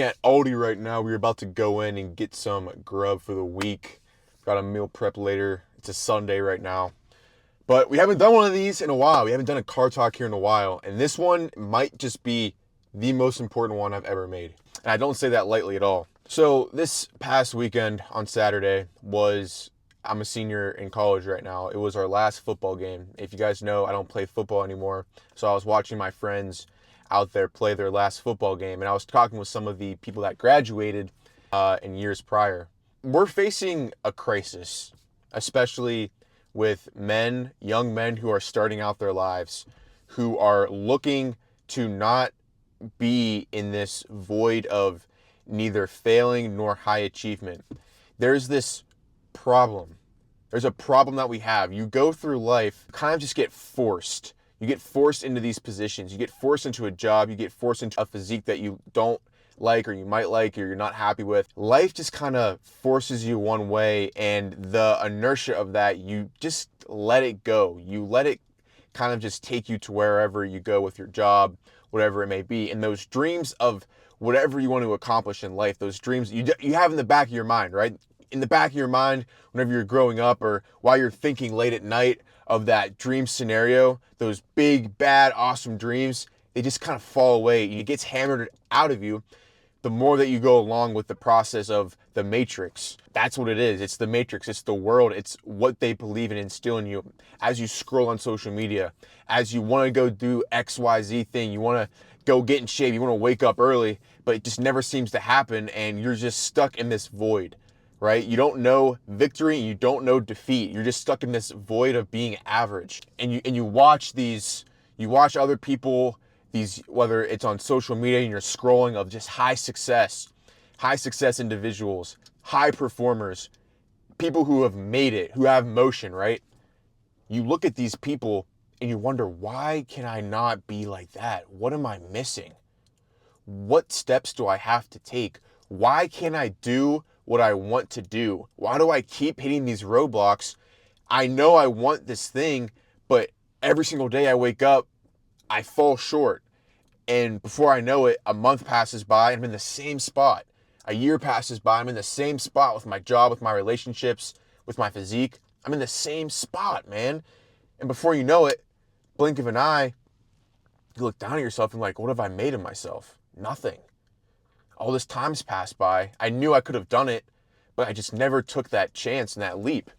At Aldi right now. We're about to go in and get some grub for the week. Got a meal prep later. It's a Sunday right now. But we haven't done one of these in a while. We haven't done a car talk here in a while. And this one might just be the most important one I've ever made. And I don't say that lightly at all. So this past weekend on Saturday I'm a senior in college right now. It was our last football game. If you guys know, I don't play football anymore. So I was watching my friends out there play their last football game. And I was talking with some of the people that graduated in years prior. We're facing a crisis, especially with young men who are starting out their lives, who are looking to not be in this void of neither failing nor high achievement. There's this problem. There's a problem that we have. You go through life, kind of just get forced. You get forced into these positions. You get forced into a job. You get forced into a physique that you don't like, or you might like, or you're not happy with. Life just kind of forces you one way, and the inertia of that, you just let it go. You let it kind of just take you to wherever you go with your job, whatever it may be. And those dreams of whatever you want to accomplish in life, those dreams you have in the back of your mind, right? In the back of your mind, whenever you're growing up or while you're thinking late at night of that dream scenario, those big, bad, awesome dreams, they just kind of fall away. It gets hammered out of you the more that you go along with the process of the matrix. That's what it is. It's the matrix. It's the world. It's what they believe and instill in you. As you scroll on social media, as you want to go do XYZ thing, you want to go get in shape, you want to wake up early, but it just never seems to happen, and you're just stuck in this void, right? You don't know victory, you don't know defeat. You're just stuck in this void of being average. And you watch other people, whether it's on social media and you're scrolling, of just high success individuals, high performers, people who have made it, who have motion, right? You look at these people and you wonder, why can I not be like that? What am I missing? What steps do I have to take? Why can't I do what I want to do? Why do I keep hitting these roadblocks? I know I want this thing, but every single day I wake up, I fall short. And before I know it, a month passes by and I'm in the same spot. A year passes by, I'm in the same spot with my job, with my relationships, with my physique. I'm in the same spot, man. And before you know it, blink of an eye, you look down at yourself and like, what have I made of myself? Nothing. All this time's passed by. I knew I could have done it, but I just never took that chance and that leap.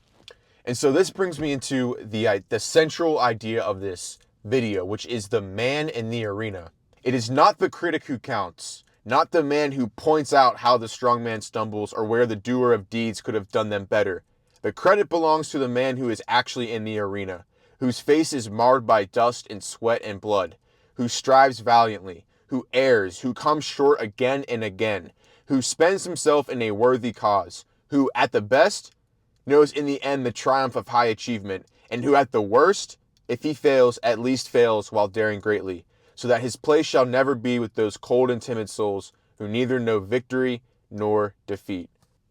And so this brings me into the central idea of this video, which is the man in the arena. It is not the critic who counts, not the man who points out how the strong man stumbles or where the doer of deeds could have done them better. The credit belongs to the man who is actually in the arena, whose face is marred by dust and sweat and blood, who strives valiantly, who errs, who comes short again and again, who spends himself in a worthy cause, who at the best knows in the end the triumph of high achievement, and who at the worst, if he fails, at least fails while daring greatly, so that his place shall never be with those cold and timid souls who neither know victory nor defeat.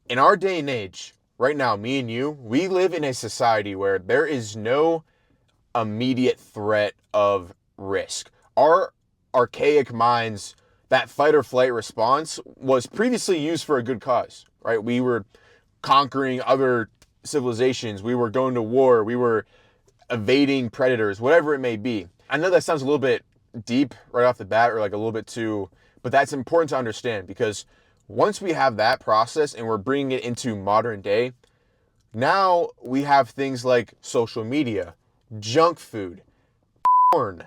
In our day and age, right now, me and you, we live in a society where there is no immediate threat of risk. Our archaic minds, that fight or flight response was previously used for a good cause, right? We were conquering other civilizations. We were going to war. We were evading predators, whatever it may be. I know that sounds a little bit deep right off the bat, or like a little bit too, but that's important to understand, because once we have that process and we're bringing it into modern day, now we have things like social media, junk food, porn,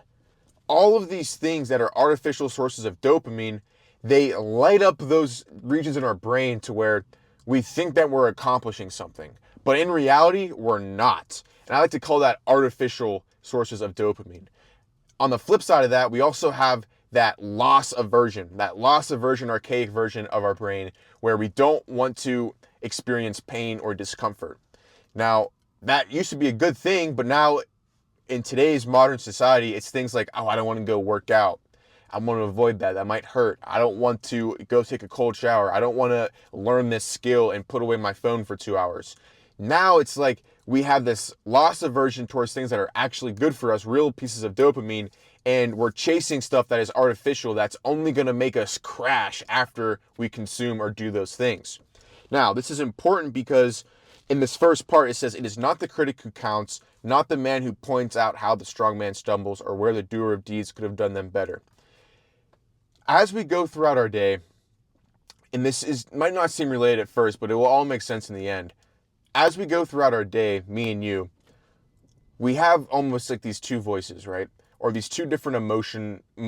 all of these things that are artificial sources of dopamine. They light up those regions in our brain to where we think that we're accomplishing something, but in reality, we're not. And I like to call that artificial sources of dopamine. On the flip side of that, we also have that loss aversion archaic version of our brain, where we don't want to experience pain or discomfort. Now, that used to be a good thing, but now in today's modern society, it's things like, oh, I don't want to go work out. I want to avoid that. That might hurt. I don't want to go take a cold shower. I don't want to learn this skill and put away my phone for 2 hours. Now it's like we have this loss aversion towards things that are actually good for us, real pieces of dopamine, and we're chasing stuff that is artificial that's only going to make us crash after we consume or do those things. Now, this is important because in this first part, it says, "It is not the critic who counts, not the man who points out how the strong man stumbles or where the doer of deeds could have done them better." As we go throughout our day, and might not seem related at first, but it will all make sense in the end. As we go throughout our day, me and you, we have almost like these two voices, right? Or these two different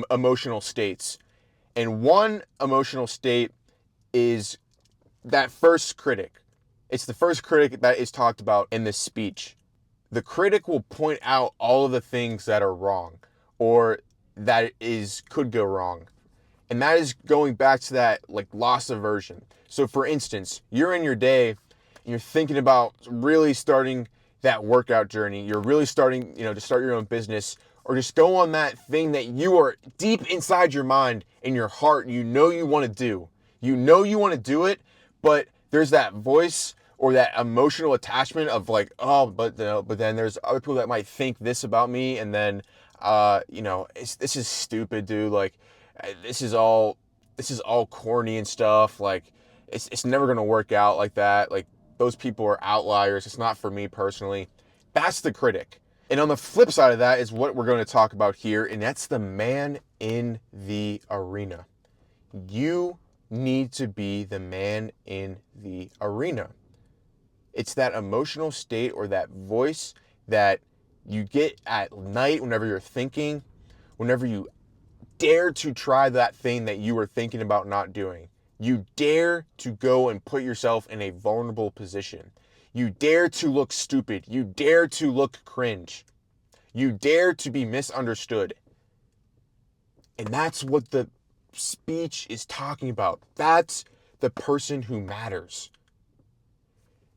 emotional states. And one emotional state is that first critic. It's the first critic that is talked about in this speech. The critic will point out all of the things that are wrong or that could go wrong. And that is going back to that like loss aversion. So for instance, you're in your day and you're thinking about really starting that workout journey. You're really starting, to start your own business, or just go on that thing that you are deep inside your mind, in your heart, you want to do. You know you want to do it, but there's that voice or that emotional attachment of like, oh, but then there's other people that might think this about me, and then, this is stupid, dude. Like, this is all corny and stuff. Like, it's never gonna work out like that. Like, those people are outliers. It's not for me personally. That's the critic. And on the flip side of that is what we're going to talk about here, and that's the man in the arena. You need to be the man in the arena. It's that emotional state or that voice that you get at night whenever you're thinking, whenever you dare to try that thing that you were thinking about not doing. You dare to go and put yourself in a vulnerable position. You dare to look stupid. You dare to look cringe. You dare to be misunderstood. And that's what the speech is talking about. That's the person who matters.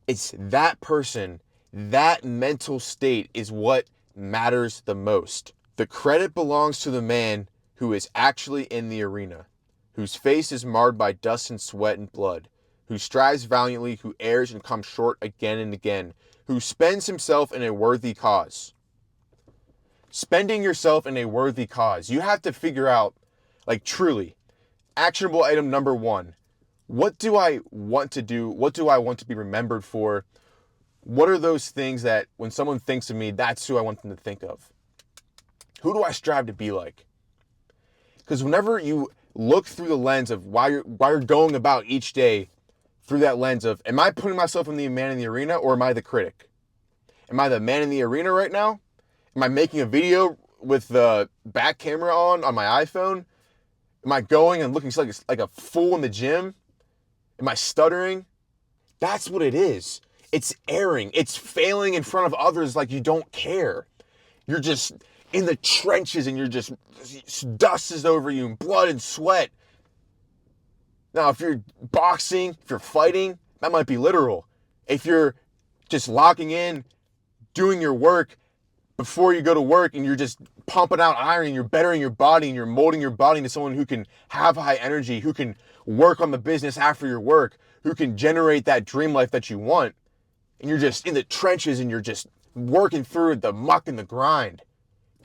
It's that person, that mental state is what matters the most. The credit belongs to the man who is actually in the arena, whose face is marred by dust and sweat and blood, who strives valiantly, who errs and comes short again and again, who spends himself in a worthy cause. Spending yourself in a worthy cause. You have to figure out, like, truly, actionable item number one. What do I want to do? What do I want to be remembered for? What are those things that when someone thinks of me, that's who I want them to think of? Who do I strive to be like? Because whenever you look through the lens of why you're going about each day, through that lens of, am I putting myself in the man in the arena, or am I the critic? Am I the man in the arena right now? Am I making a video with the back camera on my iPhone? Am I going and looking like a fool in the gym? Am I stuttering? That's what it is. It's erring. It's failing in front of others like you don't care. You're just in the trenches and dust is over you and blood and sweat. Now, if you're boxing, if you're fighting, that might be literal. If you're just locking in, doing your work before you go to work, and you're just pumping out iron, and you're bettering your body, and you're molding your body into someone who can have high energy, who can work on the business after your work, who can generate that dream life that you want, and you're just in the trenches and you're just working through the muck and the grind.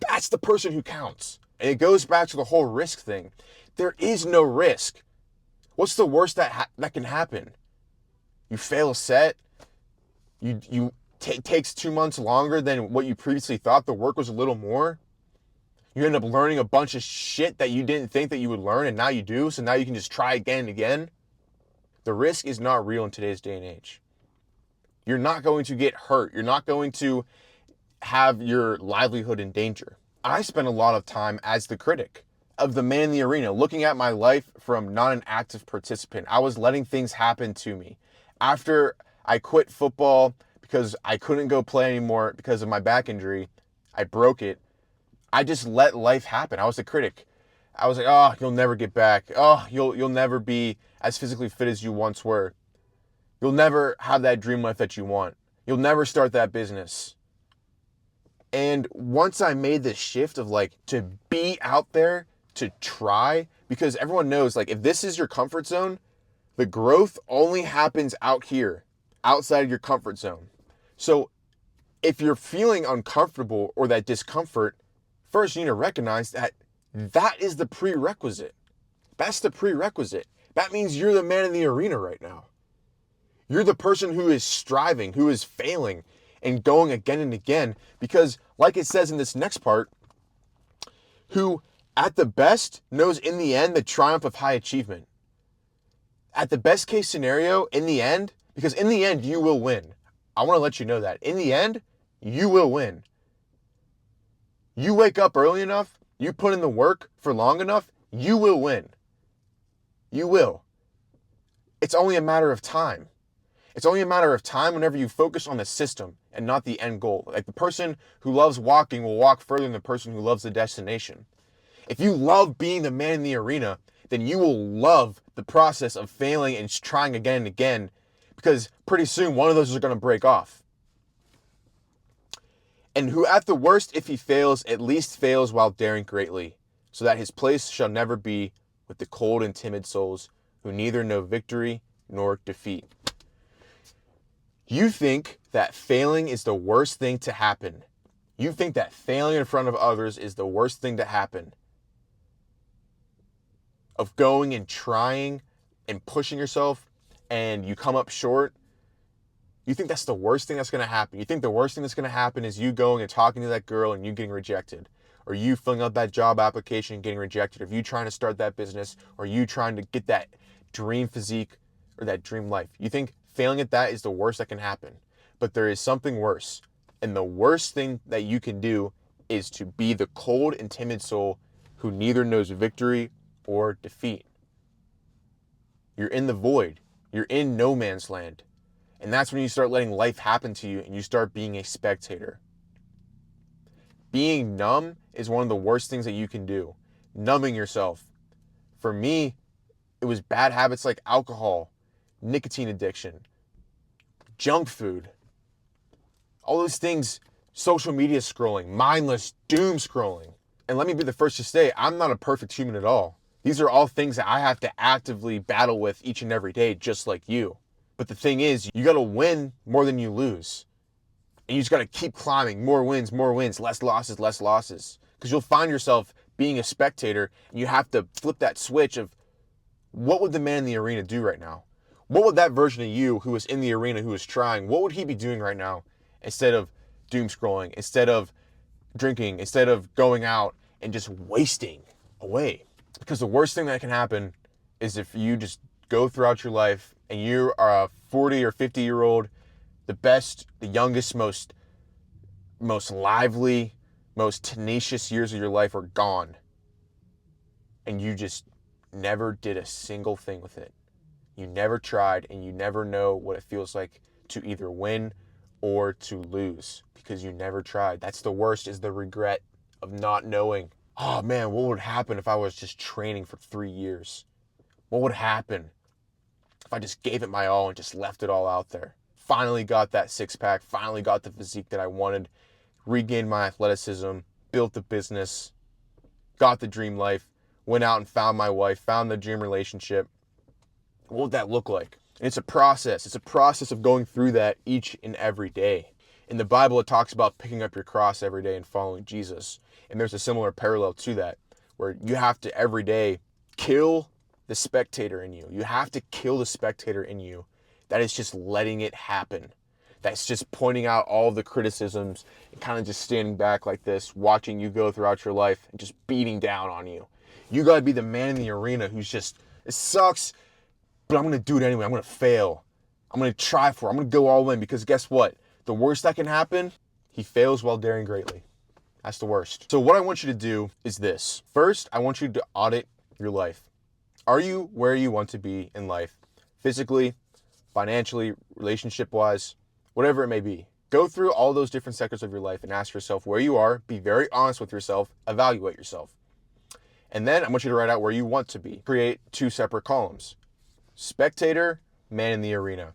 That's the person who counts. And it goes back to the whole risk thing. There is no risk. What's the worst that can happen? You fail a set. Takes 2 months longer than what you previously thought. The work was a little more. You end up learning a bunch of shit that you didn't think that you would learn, and now you do. So now you can just try again and again. The risk is not real in today's day and age. You're not going to get hurt. You're not going to have your livelihood in danger. I spent a lot of time as the critic of the man in the arena, looking at my life from not an active participant. I was letting things happen to me. After I quit football because I couldn't go play anymore because of my back injury, I broke it. I just let life happen. I was a critic. I was like, oh, you'll never get back. Oh, you'll never be as physically fit as you once were. You'll never have that dream life that you want. You'll never start that business. And once I made this shift of like, to be out there, to try, because everyone knows, like, if this is your comfort zone, the growth only happens out here, outside of your comfort zone. So if you're feeling uncomfortable or that discomfort, first you need to recognize that that is the prerequisite. That's the prerequisite. That means you're the man in the arena right now. You're the person who is striving, who is failing, and going again and again. Because, like it says in this next part, who at the best knows in the end the triumph of high achievement. At the best case scenario, in the end, because in the end, you will win. I want to let you know that. In the end, you will win. You wake up early enough, you put in the work for long enough, you will win. You will. It's only a matter of time. It's only a matter of time whenever you focus on the system and not the end goal. Like the person who loves walking will walk further than the person who loves the destination. If you love being the man in the arena, then you will love the process of failing and trying again and again, because pretty soon one of those is going to break off. And who at the worst, if he fails, at least fails while daring greatly, so that his place shall never be with the cold and timid souls who neither know victory nor defeat. You think that failing is the worst thing to happen. You think that failing in front of others is the worst thing to happen. Of going and trying and pushing yourself and you come up short. You think that's the worst thing that's going to happen. You think the worst thing that's going to happen is you going and talking to that girl and you getting rejected. Or you filling out that job application and getting rejected. Or you trying to start that business. Or you trying to get that dream physique or that dream life. You think failing at that is the worst that can happen. But there is something worse. And the worst thing that you can do is to be the cold and timid soul who neither knows victory or defeat. You're in the void. You're in no man's land. And that's when you start letting life happen to you and you start being a spectator. Being numb is one of the worst things that you can do. Numbing yourself. For me, it was bad habits like alcohol, nicotine addiction, junk food, all those things, social media scrolling, mindless doom scrolling. And let me be the first to say, I'm not a perfect human at all. These are all things that I have to actively battle with each and every day, just like you. But the thing is, you got to win more than you lose. And you just got to keep climbing, more wins, less losses, less losses. Because you'll find yourself being a spectator and you have to flip that switch of what would the man in the arena do right now? What would that version of you who was in the arena, who was trying, what would he be doing right now instead of doom scrolling, instead of drinking, instead of going out and just wasting away? Because the worst thing that can happen is if you just go throughout your life and you are a 40 or 50-year-old, the best, the youngest, most lively, most tenacious years of your life are gone. And you just never did a single thing with it. You never tried and you never know what it feels like to either win or to lose because you never tried. That's the worst, is the regret of not knowing. Oh man, what would happen if I was just training for 3 years? What would happen if I just gave it my all and just left it all out there? Finally got that six-pack, finally got the physique that I wanted, regained my athleticism, built the business, got the dream life, went out and found my wife, found the dream relationship. What would that look like? And it's a process. It's a process of going through that each and every day. In the Bible, it talks about picking up your cross every day and following Jesus. And there's a similar parallel to that, where you have to every day kill the spectator in you. You have to kill the spectator in you that is just letting it happen. That's just pointing out all the criticisms and kind of just standing back like this, watching you go throughout your life and just beating down on you. You got to be the man in the arena who's just, it sucks, but I'm going to do it anyway. I'm going to fail. I'm going to try for it. I'm going to go all in, because guess what? The worst that can happen, he fails while daring greatly. That's the worst. So what I want you to do is this. First, I want you to audit your life. Are you where you want to be in life? Physically, financially, relationship-wise, whatever it may be. Go through all those different sectors of your life and ask yourself where you are. Be very honest with yourself. Evaluate yourself. And then I want you to write out where you want to be. Create 2 separate columns. Spectator, man in the arena.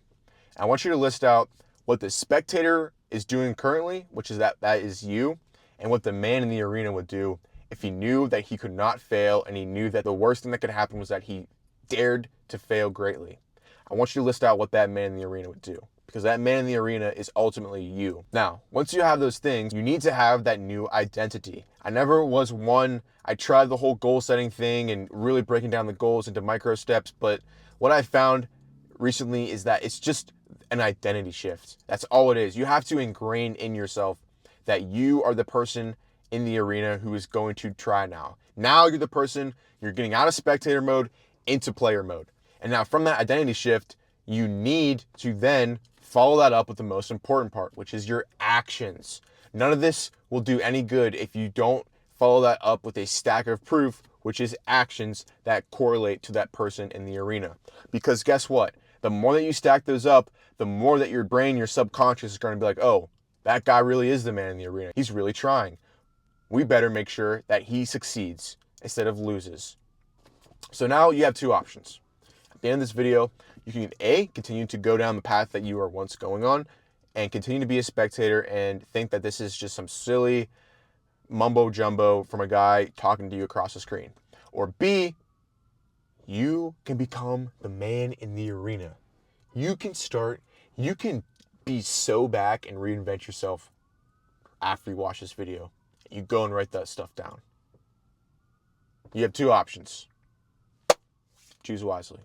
I want you to list out what the spectator is doing currently, which is that is you, and what the man in the arena would do if he knew that he could not fail and he knew that the worst thing that could happen was that he dared to fail greatly. I want you to list out what that man in the arena would do. because that man in the arena is ultimately you. Now, once you have those things, you need to have that new identity. I never was one, I tried the whole goal setting thing and really breaking down the goals into micro steps, but what I found recently is that it's just an identity shift. That's all it is. You have to ingrain in yourself that you are the person in the arena who is going to try now. Now you're the person, you're getting out of spectator mode into player mode. And now from that identity shift, you need to then follow that up with the most important part, which is your actions. None of this will do any good if you don't follow that up with a stack of proof, which is actions that correlate to that person in the arena. Because guess what? The more that you stack those up, the more that your brain, your subconscious is going to be like, oh, that guy really is the man in the arena. He's really trying. We better make sure that he succeeds instead of loses. So now you have two options. At the end of this video, you can A, continue to go down the path that you were once going on and continue to be a spectator and think that this is just some silly mumbo jumbo from a guy talking to you across the screen. Or B, you can become the man in the arena. You can be so back and reinvent yourself after you watch this video. You go and write that stuff down. You have two options. Choose wisely.